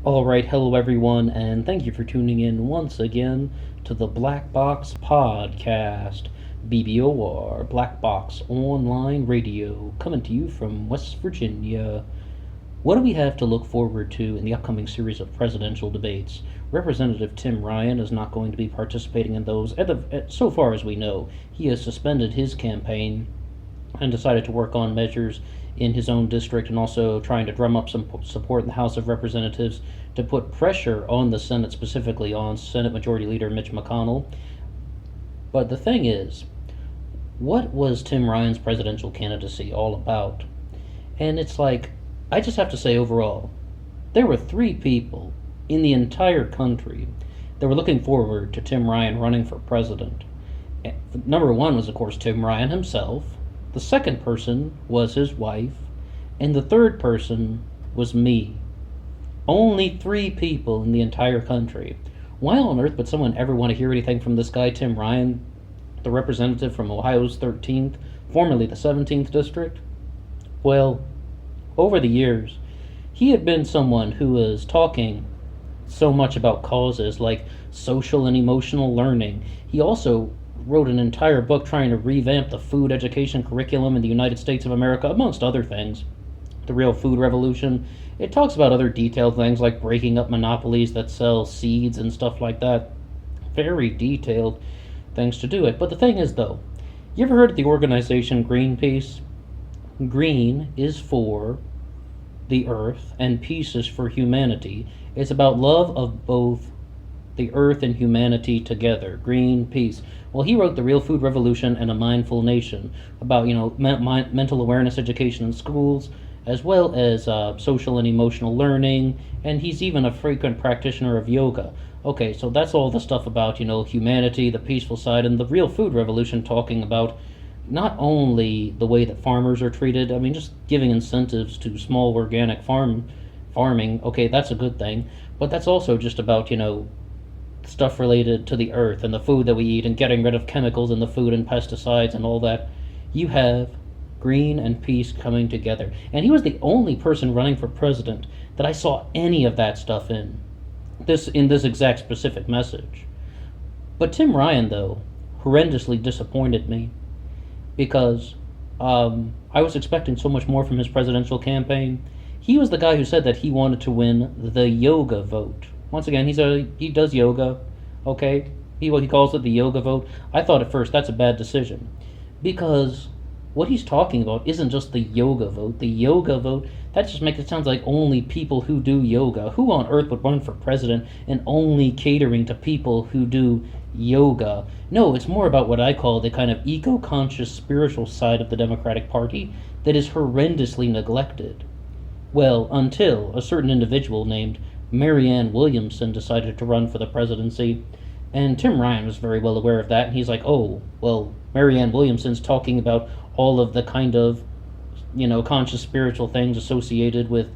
Alright, hello everyone, and thank you for tuning in once again to the Black Box Podcast. BBOR, Black Box Online Radio, coming to you from West Virginia. What do we have to look forward to in the upcoming series of presidential debates? Representative Tim Ryan is not going to be participating in those. So far as we know, he has suspended his campaign and decided to work on measures in his own district and also trying to drum up some support in the House of Representatives to put pressure on the Senate, specifically on Senate Majority Leader Mitch McConnell. But the thing is, what was Tim Ryan's presidential candidacy all about? And it's like, I just have to say overall, there were three people in the entire country that were looking forward to Tim Ryan running for president. Number one was, of course, Tim Ryan himself. The second person was his wife. And the third person was me. Only three people in the entire country. Why on earth would someone ever want to hear anything from this guy, Tim Ryan, the representative from Ohio's 13th, formerly the 17th district? Well, over the years, he had been someone who was talking so much about causes like social and emotional learning. He also wrote an entire book trying to revamp the food education curriculum in the United States of America, amongst other things. The Real Food Revolution. It talks about other detailed things like breaking up monopolies that sell seeds and stuff like that. Very detailed things to do it. But the thing is, though, you ever heard of the organization Greenpeace? Green is for the earth, and peace is for humanity. It's about love of both the earth and humanity together. Greenpeace. Well, he wrote The Real Food Revolution and A Mindful Nation about, mental awareness education in schools, as well as social and emotional learning, and he's even a frequent practitioner of yoga. Okay, so that's all the stuff about, humanity, the peaceful side, and the Real Food Revolution talking about not only the way that farmers are treated, I mean, just giving incentives to small organic farming, okay, that's a good thing, but that's also just about, stuff related to the earth and the food that we eat and getting rid of chemicals in the food and pesticides and all that. You have green and peace coming together. And he was the only person running for president that I saw any of that stuff in this exact specific message. But Tim Ryan, though, horrendously disappointed me because I was expecting so much more from his presidential campaign. He was the guy who said that he wanted to win the yoga vote. Once again, he does yoga, okay? He calls it the yoga vote. I thought at first that's a bad decision because what he's talking about isn't just the yoga vote. The yoga vote, that just makes it sound like only people who do yoga. Who on earth would run for president and only catering to people who do yoga? No, it's more about what I call the kind of eco-conscious spiritual side of the Democratic Party that is horrendously neglected. Well, until a certain individual named Marianne Williamson decided to run for the presidency, and Tim Ryan was very well aware of that, and he's like, oh, well, Marianne Williamson's talking about all of the kind of, conscious spiritual things associated with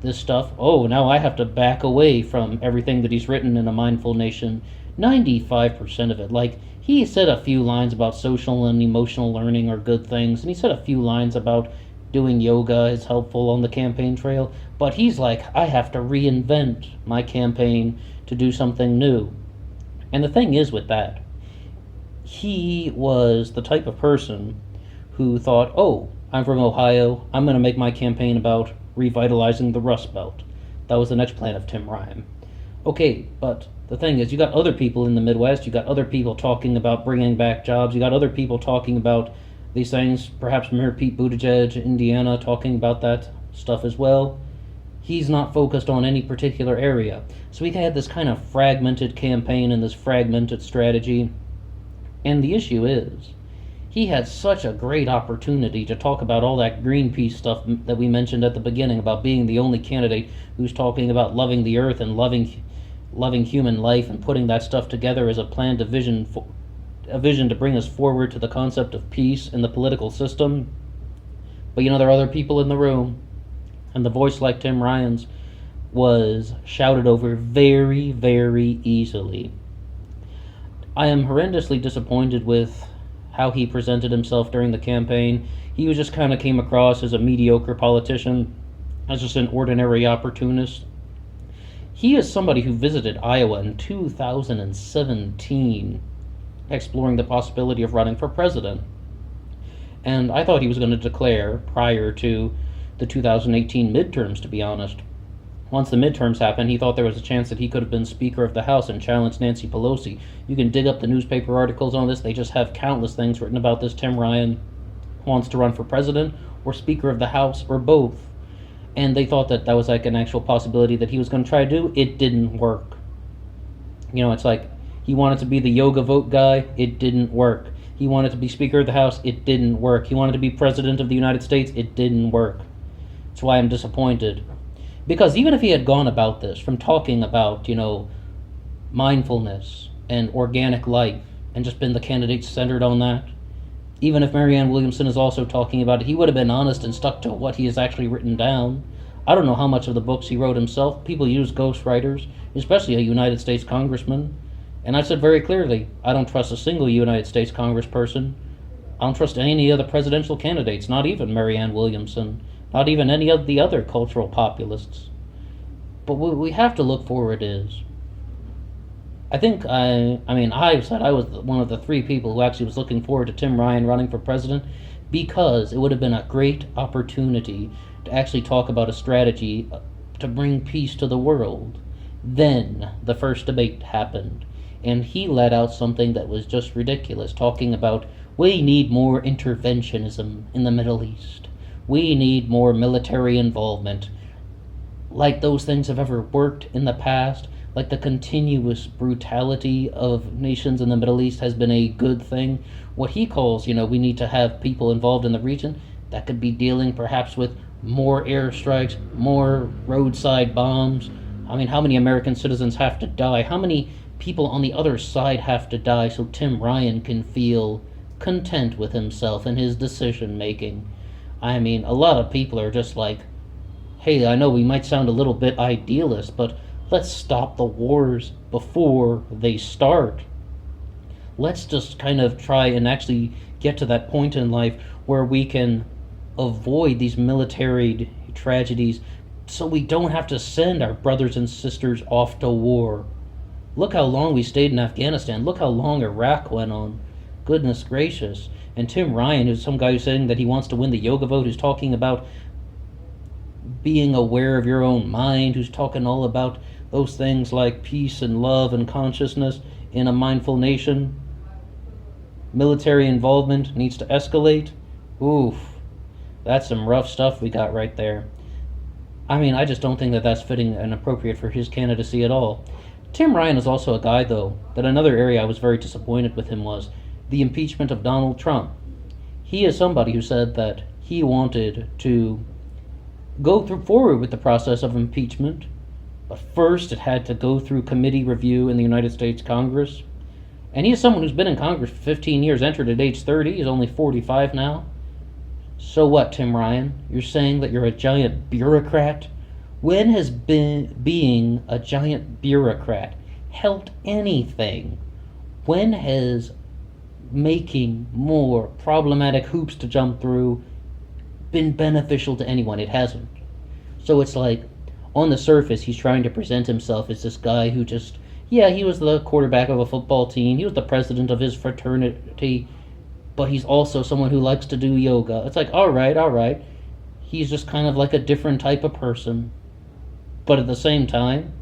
this stuff. Oh, now I have to back away from everything that he's written in A Mindful Nation. 95% of it. Like, he said a few lines about social and emotional learning are good things, and he said a few lines about doing yoga is helpful on the campaign trail, but he's like, I have to reinvent my campaign to do something new. And the thing is with that, he was the type of person who thought, oh, I'm from Ohio, I'm going to make my campaign about revitalizing the Rust Belt. That was the next plan of Tim Ryan. Okay, but the thing is, you got other people in the Midwest, you got other people talking about bringing back jobs, you got other people talking about these things, perhaps Mayor Pete Buttigieg, Indiana, talking about that stuff as well. He's not focused on any particular area. So we had this kind of fragmented campaign and this fragmented strategy. And the issue is, he had such a great opportunity to talk about all that Greenpeace stuff that we mentioned at the beginning about being the only candidate who's talking about loving the earth and loving human life and putting that stuff together as a planned vision to bring us forward to the concept of peace in the political system. But there are other people in the room, and the voice like Tim Ryan's was shouted over very, very easily. I am horrendously disappointed with how he presented himself during the campaign. He just kind of came across as a mediocre politician, as just an ordinary opportunist. He is somebody who visited Iowa in 2017, exploring the possibility of running for president. And I thought he was going to declare prior to the 2018 midterms, to be honest. Once the midterms happened, he thought there was a chance that he could have been Speaker of the House and challenged Nancy Pelosi. You can dig up the newspaper articles on this. They just have countless things written about this. Tim Ryan wants to run for president or Speaker of the House or both. And they thought that that was like an actual possibility that he was going to try to do. It didn't work. You know, it's like he wanted to be the yoga vote guy. It didn't work. He wanted to be Speaker of the House. It didn't work. He wanted to be President of the United States. It didn't work. That's why I'm disappointed. Because even if he had gone about this from talking about, mindfulness and organic life and just been the candidate centered on that, even if Marianne Williamson is also talking about it, he would have been honest and stuck to what he has actually written down. I don't know how much of the books he wrote himself. People use ghostwriters, especially a United States congressman. And I said very clearly, I don't trust a single United States congressperson. I don't trust any of the presidential candidates, not even Marianne Williamson, not even any of the other cultural populists. But what we have to look forward is, I said I was one of the three people who actually was looking forward to Tim Ryan running for president because it would have been a great opportunity to actually talk about a strategy to bring peace to the world. Then the first debate happened, and he let out something that was just ridiculous, talking about we need more interventionism in the Middle East. We need more military involvement. Like those things have ever worked in the past. Like the continuous brutality of nations in the Middle East has been a good thing. What he calls, we need to have people involved in the region, that could be dealing perhaps with more airstrikes, more roadside bombs. I mean, how many American citizens have to die? How many people on the other side have to die so Tim Ryan can feel content with himself and his decision making? I mean, a lot of people are just like, hey, I know we might sound a little bit idealist, but let's stop the wars before they start. Let's just kind of try and actually get to that point in life where we can avoid these military tragedies so we don't have to send our brothers and sisters off to war. Look how long we stayed in Afghanistan. Look how long Iraq went on. Goodness gracious. And Tim Ryan, who's some guy who's saying that he wants to win the yoga vote, who's talking about being aware of your own mind, who's talking all about those things like peace and love and consciousness in a mindful nation. Military involvement needs to escalate. Oof, that's some rough stuff we got right there. I mean, I just don't think that that's fitting and appropriate for his candidacy at all. Tim Ryan is also a guy, though, that another area I was very disappointed with him was the impeachment of Donald Trump. He is somebody who said that he wanted to go forward with the process of impeachment, but first it had to go through committee review in the United States Congress. And he is someone who's been in Congress for 15 years, entered at age 30, he's only 45 now. So what, Tim Ryan? You're saying that you're a giant bureaucrat? When has being a giant bureaucrat helped anything? When has making more problematic hoops to jump through been beneficial to anyone? It hasn't. So it's like, on the surface, he's trying to present himself as this guy who just, he was the quarterback of a football team, he was the president of his fraternity, but he's also someone who likes to do yoga. It's like, all right. He's just kind of like a different type of person. But at the same time,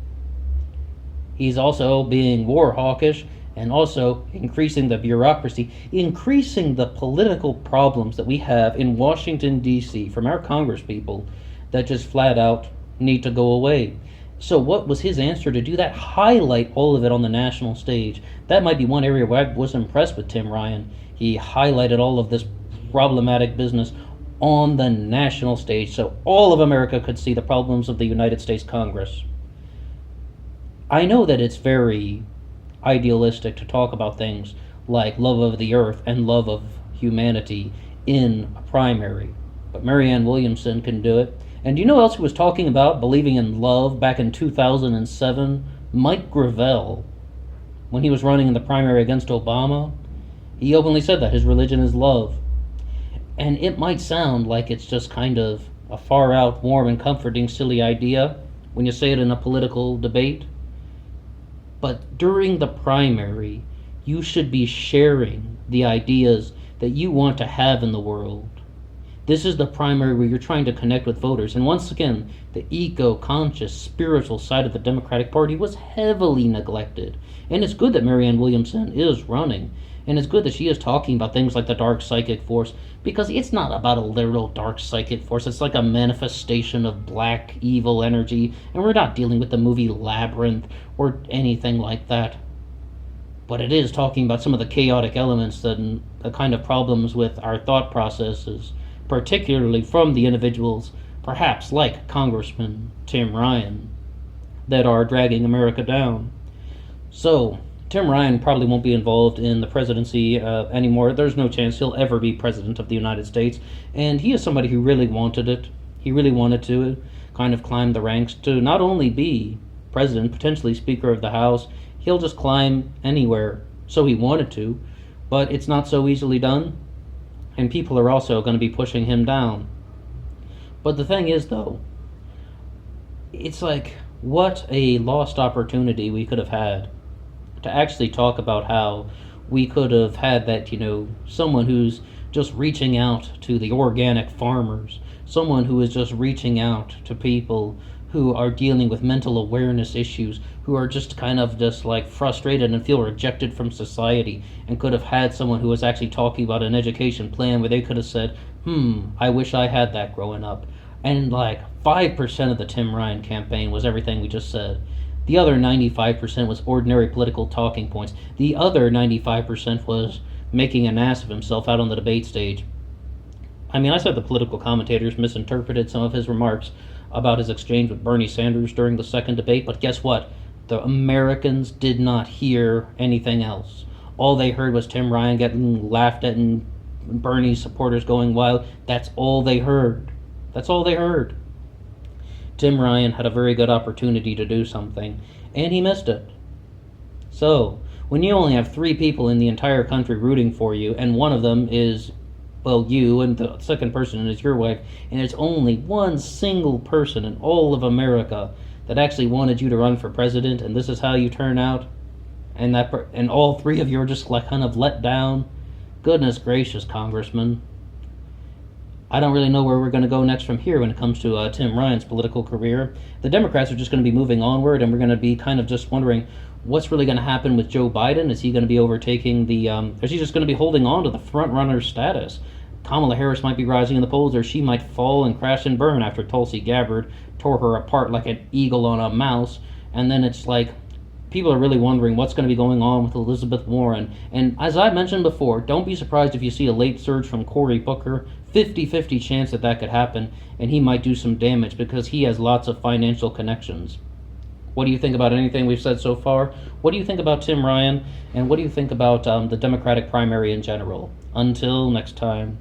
he's also being war hawkish and also increasing the bureaucracy, increasing the political problems that we have in Washington, D.C. from our congresspeople that just flat out need to go away. So what was his answer to do that? Highlight all of it on the national stage. That might be one area where I was impressed with Tim Ryan. He highlighted all of this problematic business on the national stage so all of America could see the problems of the United States Congress. I know that it's very idealistic to talk about things like love of the earth and love of humanity in a primary, but Marianne Williamson can do it. And do you know who else who was talking about believing in love back in 2007? Mike Gravel. When he was running in the primary against Obama, he openly said that his religion is love. And it might sound like it's just kind of a far out, warm and comforting, silly idea. when you say it in a political debate. But during the primary, you should be sharing the ideas that you want to have in the world. This is the primary where you're trying to connect with voters. And once again, the eco-conscious, spiritual side of the Democratic Party was heavily neglected. And it's good that Marianne Williamson is running. And it's good that she is talking about things like the dark psychic force, because it's not about a literal dark psychic force. It's like a manifestation of black evil energy. And we're not dealing with the movie Labyrinth or anything like that. But it is talking about some of the chaotic elements and the kind of problems with our thought processes, particularly from the individuals, perhaps like Congressman Tim Ryan, that are dragging America down. So, Tim Ryan probably won't be involved in the presidency anymore. There's no chance he'll ever be president of the United States. And he is somebody who really wanted it. He really wanted to kind of climb the ranks to not only be president, potentially Speaker of the House. He'll just climb anywhere. So he wanted to, but it's not so easily done. And people are also going to be pushing him down. But the thing is, though, it's like, what a lost opportunity we could have had to actually talk about how we could have had that, someone who's just reaching out to the organic farmers, someone who is just reaching out to people who are dealing with mental awareness issues, who are just kind of just like frustrated and feel rejected from society, and could have had someone who was actually talking about an education plan where they could have said, I wish I had that growing up. And like 5% of the Tim Ryan campaign was everything we just said. The other 95% was ordinary political talking points. The other 95% was making an ass of himself out on the debate stage. I mean, I said the political commentators misinterpreted some of his remarks about his exchange with Bernie Sanders during the second debate, but guess what? The Americans did not hear anything else. All they heard was Tim Ryan getting laughed at and Bernie's supporters going wild. That's all they heard. That's all they heard. Tim Ryan had a very good opportunity to do something, and he missed it. So, when you only have 3 people in the entire country rooting for you, and one of them is, well, you, and the second person is your wife, and there's only one single person in all of America that actually wanted you to run for president, and this is how you turn out, and and all 3 of you are just like kind of let down. Goodness gracious, Congressman. I don't really know where we're going to go next from here when it comes to Tim Ryan's political career. The Democrats are just going to be moving onward, and we're going to be kind of just wondering what's really going to happen with Joe Biden. Is he going to be overtaking the, is he just going to be holding on to the front-runner status? Kamala Harris might be rising in the polls, or she might fall and crash and burn after Tulsi Gabbard tore her apart like an eagle on a mouse. And then it's like, people are really wondering what's going to be going on with Elizabeth Warren. And as I mentioned before, don't be surprised if you see a late surge from Cory Booker. 50-50 chance that could happen, and he might do some damage because he has lots of financial connections. What do you think about anything we've said so far? What do you think about Tim Ryan? And what do you think about the Democratic primary in general? Until next time.